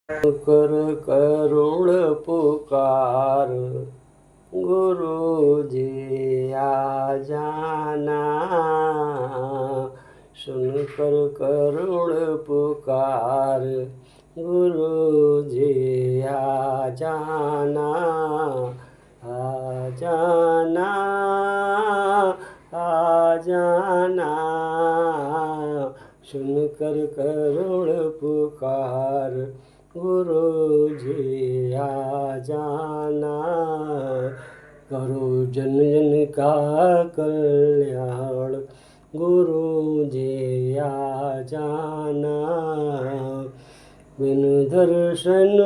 कर करुण पुकार, गुरु जी आ जाना। सुनकर करुण पुकार, गुरु जी आ जाना। आ जाना, आ जाना। सुनकर करुण पुकार, गुरु जी आ जाना। करो जन जन का कल्याण, गुरु जी आ जाना। बिन दर्शन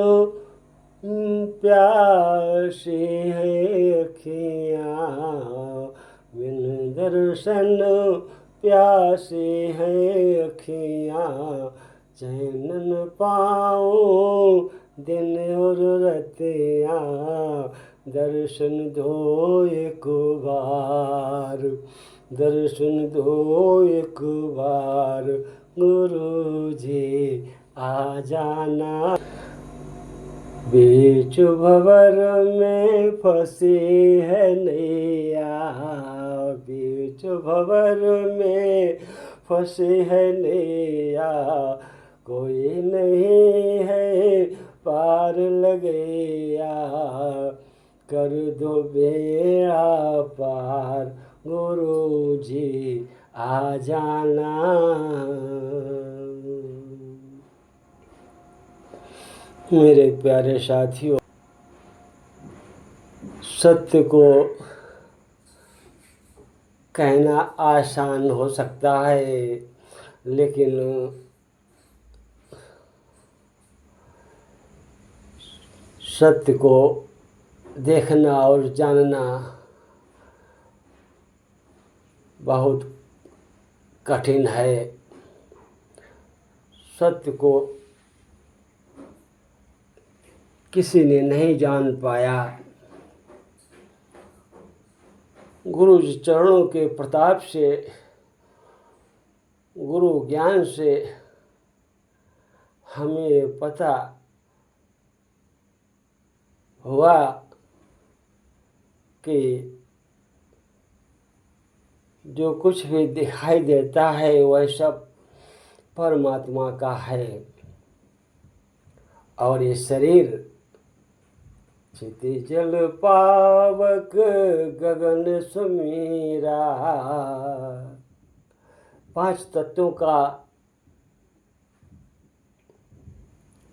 प्यासी है अखियाँ, बिन दर्शन प्यासी है अखियाँ। चैन न पाऊँ दिन और रतियाँ, दर्शन दो एक बार, दर्शन दो एक बार, गुरु जी आ जाना। बीच भंवर में फंसी है नैया, बीच भंवर में फंसी है नैया। कोई नहीं है पार लगैया, कर दो बेड़ा पार, गुरु जी आ जाना। मेरे प्यारे साथियों, सत्य को कहना आसान हो सकता है, लेकिन सत्य को देखना और जानना बहुत कठिन है। सत्य को किसी ने नहीं जान पाया। गुरु चरणों के प्रताप से, गुरु ज्ञान से हमें पता हुआ कि जो कुछ भी दिखाई देता है वह सब परमात्मा का है। और ये शरीर क्षिति जल पावक गगन समीरा, पांच तत्वों का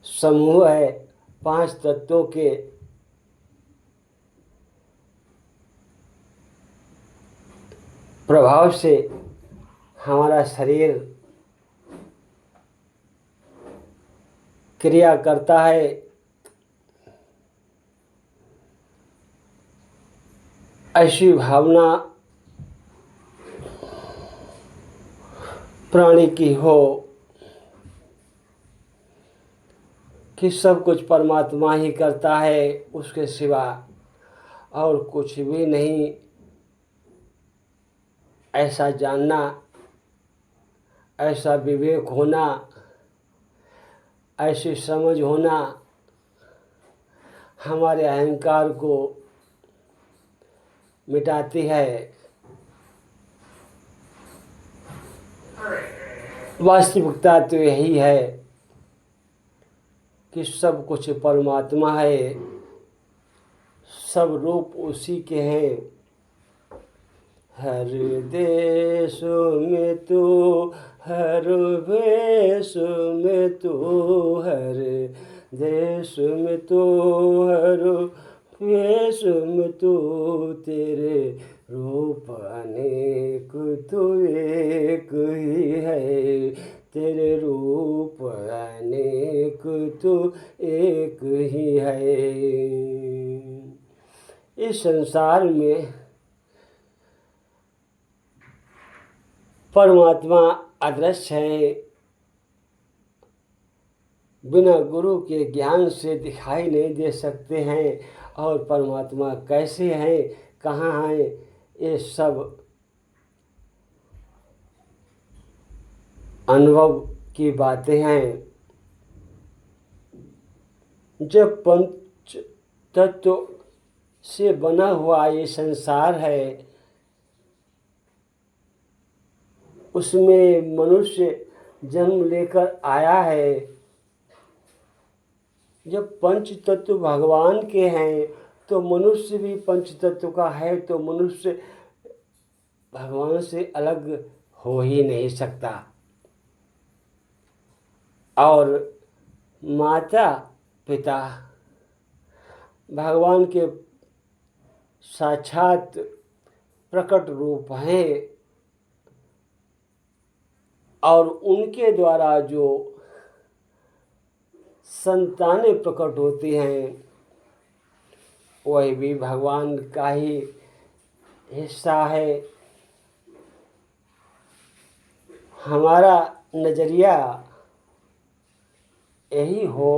समूह है। पांच तत्वों के प्रभाव से हमारा शरीर क्रिया करता है। ऐसी भावना प्राणी की हो कि सब कुछ परमात्मा ही करता है, उसके सिवा और कुछ भी नहीं। ऐसा जानना, ऐसा विवेक होना, ऐसी समझ होना हमारे अहंकार को मिटाती है। वास्तविकता तो यही है कि सब कुछ परमात्मा है, सब रूप उसी के हैं। हर देश में तू, हर भेष में तू, हर देश में तू, हर भेष में तू, तेरे रूप अनेक तू एक ही है, तेरे रूप अनेक तू एक ही है। इस संसार में परमात्मा अदृश्य है, बिना गुरु के ज्ञान से दिखाई नहीं दे सकते हैं। और परमात्मा कैसे हैं, कहाँ हैं, ये सब अनुभव की बातें हैं। जब पंच तत्व से बना हुआ ये संसार है, उसमें मनुष्य जन्म लेकर आया है। जब पंच तत्व भगवान के हैं तो मनुष्य भी पंच तत्व का है, तो मनुष्य भगवान से अलग हो ही नहीं सकता। और माता पिता भगवान के साक्षात प्रकट रूप हैं, और उनके द्वारा जो संतानें प्रकट होती हैं वह भी भगवान का ही हिस्सा है। हमारा नज़रिया यही हो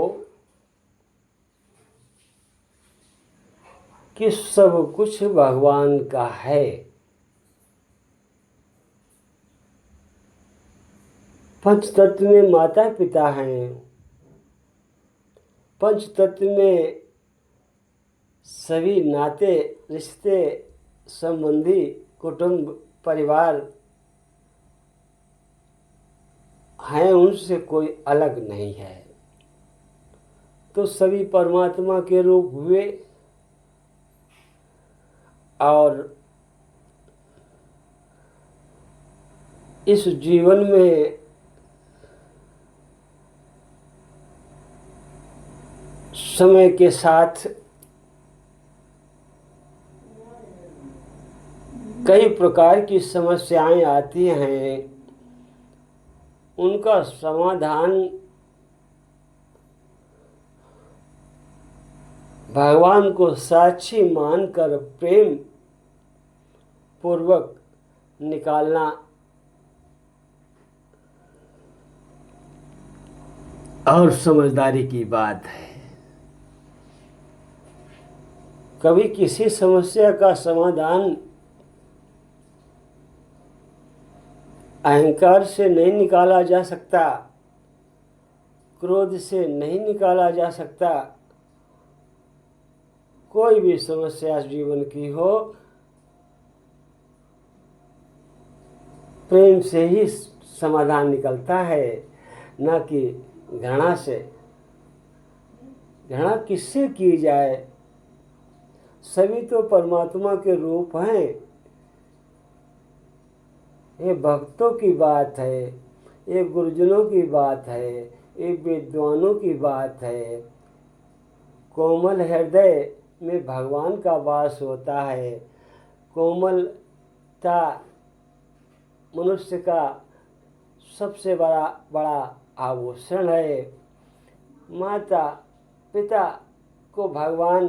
कि सब कुछ भगवान का है। पंच तत्व में माता पिता हैं, पंच तत्व में सभी नाते रिश्ते संबंधी कुटुंब परिवार हैं, उनसे कोई अलग नहीं है। तो सभी परमात्मा के रूप हुए, और इस जीवन में समय के साथ कई प्रकार की समस्याएं आती हैं, उनका समाधान भगवान को साक्षी मानकर प्रेम पूर्वक निकालना और समझदारी की बात है। कभी किसी समस्या का समाधान अहंकार से नहीं निकाला जा सकता, क्रोध से नहीं निकाला जा सकता। कोई भी समस्या जीवन की हो, प्रेम से ही समाधान निकलता है, न कि घृणा से। घृणा किससे की जाए? सभी तो परमात्मा के रूप हैं। ये भक्तों की बात है, ये गुरुजनों की बात है, ये विद्वानों की बात है। कोमल हृदय में भगवान का वास होता है। कोमलता मनुष्य का सबसे बड़ा आभूषण है। माता पिता को भगवान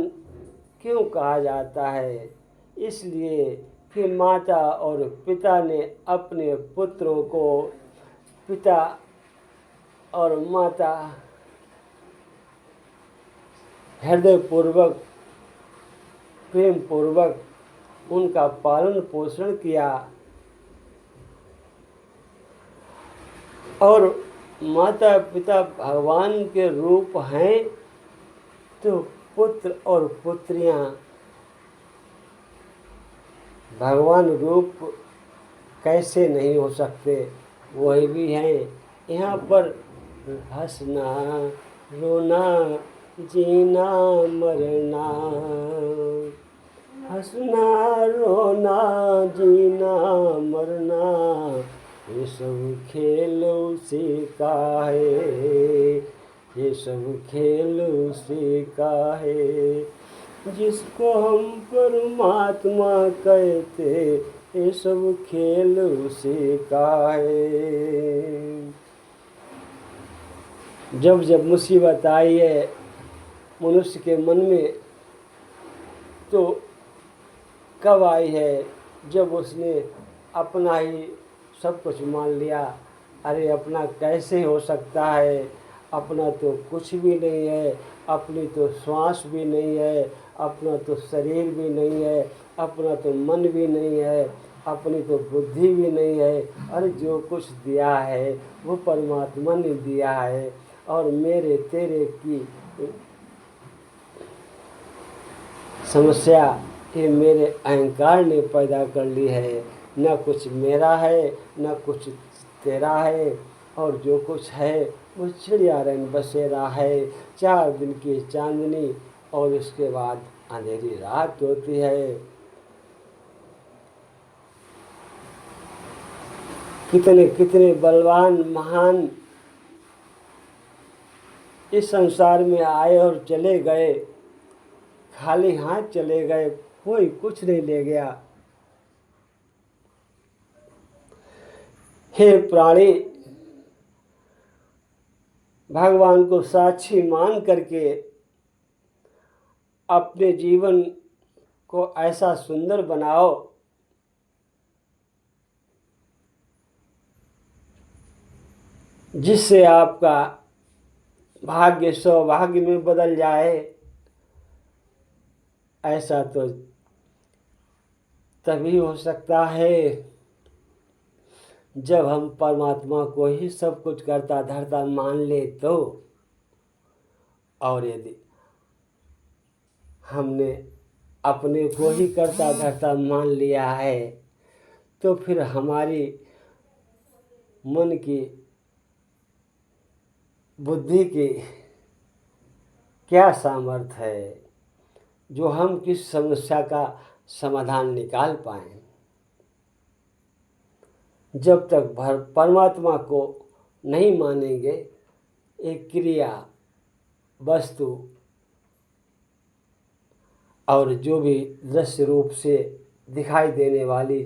क्यों कहा जाता है? इसलिए कि माता और पिता ने अपने पुत्रों को पिता और माता हृदय पूर्वक प्रेम पूर्वक उनका पालन पोषण किया, और माता पिता भगवान के रूप हैं, तो पुत्र और पुत्रियां भगवान रूप कैसे नहीं हो सकते? वही भी हैं। यहाँ पर हंसना रोना जीना मरना, हंसना रोना जीना मरना, ये सब खेल उसी का है, ये सब खेल उसी का है, जिसको हम परमात्मा कहते, ये सब खेल उसी का है। जब जब मुसीबत आई है मनुष्य के मन में, तो कब आई है? जब उसने अपना ही सब कुछ मान लिया। अरे अपना कैसे हो सकता है? अपना तो कुछ भी नहीं है, अपनी तो श्वास भी नहीं है, अपना तो शरीर भी नहीं है, अपना तो मन भी नहीं है, अपनी तो बुद्धि भी नहीं है। अरे जो कुछ दिया है वो परमात्मा ने दिया है, और मेरे तेरे की समस्या ये मेरे अहंकार ने पैदा कर ली है। न कुछ मेरा है न कुछ तेरा है, और जो कुछ है वो चिड़िया रंग बसेरा है। 4 दिन की चांदनी और उसके बाद अंधेरी रात होती है। कितने कितने बलवान महान इस संसार में आए और चले गए, खाली हाथ चले गए, कोई कुछ नहीं ले गया। हे प्राणी, भगवान को साक्षी मान करके अपने जीवन को ऐसा सुंदर बनाओ जिससे आपका भाग्य सौभाग्य में बदल जाए। ऐसा तो तभी हो सकता है जब हम परमात्मा को ही सब कुछ करता धरता मान ले तो। और यदि हमने अपने को ही करता धरता मान लिया है तो फिर हमारी मन की बुद्धि की क्या सामर्थ्य है जो हम किस समस्या का समाधान निकाल पाएं। जब तक परमात्मा को नहीं मानेंगे, एक क्रिया, वस्तु और जो भी दृश्य रूप से दिखाई देने वाली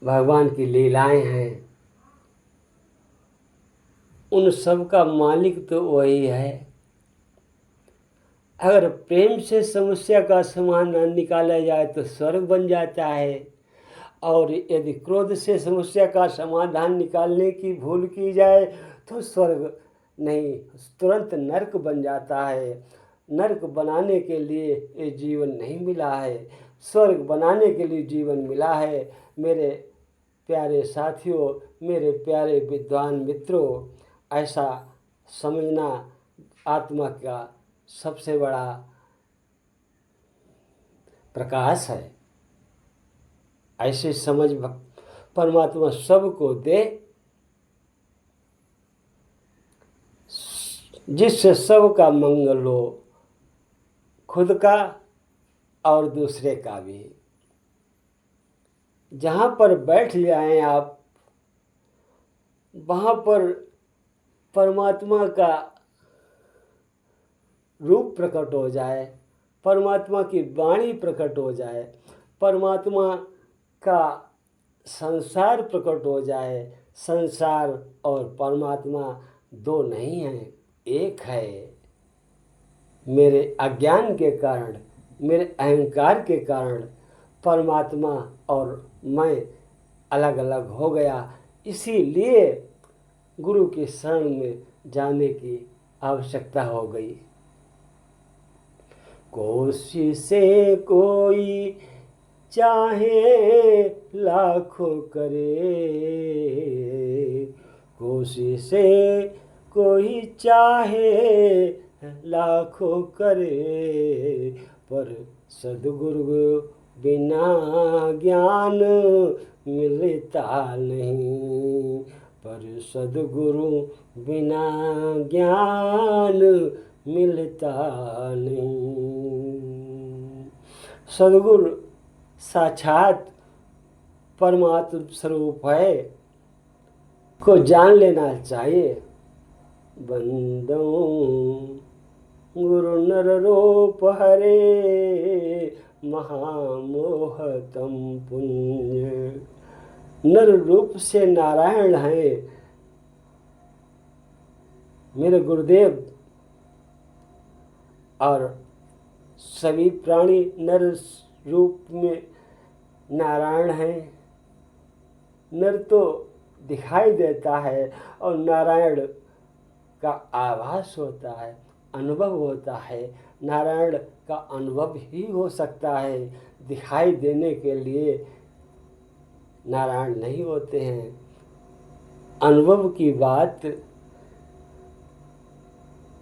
भगवान की लीलाएं हैं, उन सब का मालिक तो वही है। अगर प्रेम से समस्या का समाधान निकाला जाए तो स्वर्ग बन जाता है, और यदि क्रोध से समस्या का समाधान निकालने की भूल की जाए तो स्वर्ग नहीं, तुरंत नरक बन जाता है। नरक बनाने के लिए ये जीवन नहीं मिला है, स्वर्ग बनाने के लिए जीवन मिला है। मेरे प्यारे साथियों, मेरे प्यारे विद्वान मित्रों, ऐसा समझना आत्मा का सबसे बड़ा प्रकाश है। ऐसी समझ परमात्मा सबको दे जिससे सबका मंगल हो, खुद का और दूसरे का भी। जहाँ पर बैठ जाएं आप, वहाँ पर परमात्मा का रूप प्रकट हो जाए, परमात्मा की वाणी प्रकट हो जाए, परमात्मा का संसार प्रकट हो जाए। संसार और परमात्मा दो नहीं हैं, एक है। मेरे अज्ञान के कारण, मेरे अहंकार के कारण परमात्मा और मैं अलग अलग हो गया। इसीलिए गुरु के शरण में जाने की आवश्यकता हो गई। कोशिशें कोई चाहे लाखों करे, कोशिशें कोई चाहे लाखों करे, पर सद्गुरु बिना ज्ञान मिलता नहीं, पर सद्गुरु बिना ज्ञान मिलता नहीं। सद्गुरु साक्षात परमात्म स्वरूप है, को जान लेना चाहिए। बंदो गुरु नर रूप हरे, महामोहतम पुण्य। नर रूप से नारायण है मेरे गुरुदेव, और सभी प्राणी नर रूप में नारायण है। नर तो दिखाई देता है और नारायण का आभास होता है, अनुभव होता है। नारायण का अनुभव ही हो सकता है, दिखाई देने के लिए नारायण नहीं होते हैं। अनुभव की बात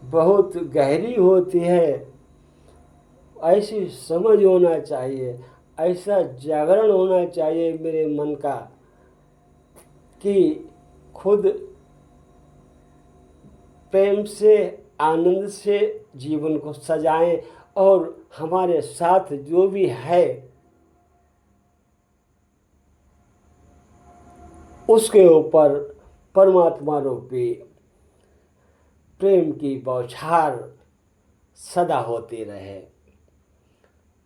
बहुत गहरी होती है। ऐसी समझ होना चाहिए, ऐसा जागरण होना चाहिए मेरे मन का कि खुद प्रेम से, आनंद से जीवन को सजाएं और हमारे साथ जो भी है उसके ऊपर परमात्मा रूपी प्रेम की बौछार सदा होती रहे।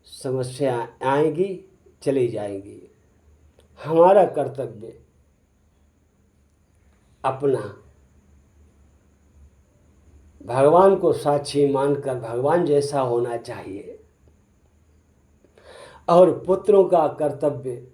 समस्या आएंगी, चली जाएंगी। हमारा कर्तव्य अपना भगवान को साक्षी मानकर भगवान जैसा होना चाहिए और पुत्रों का कर्तव्य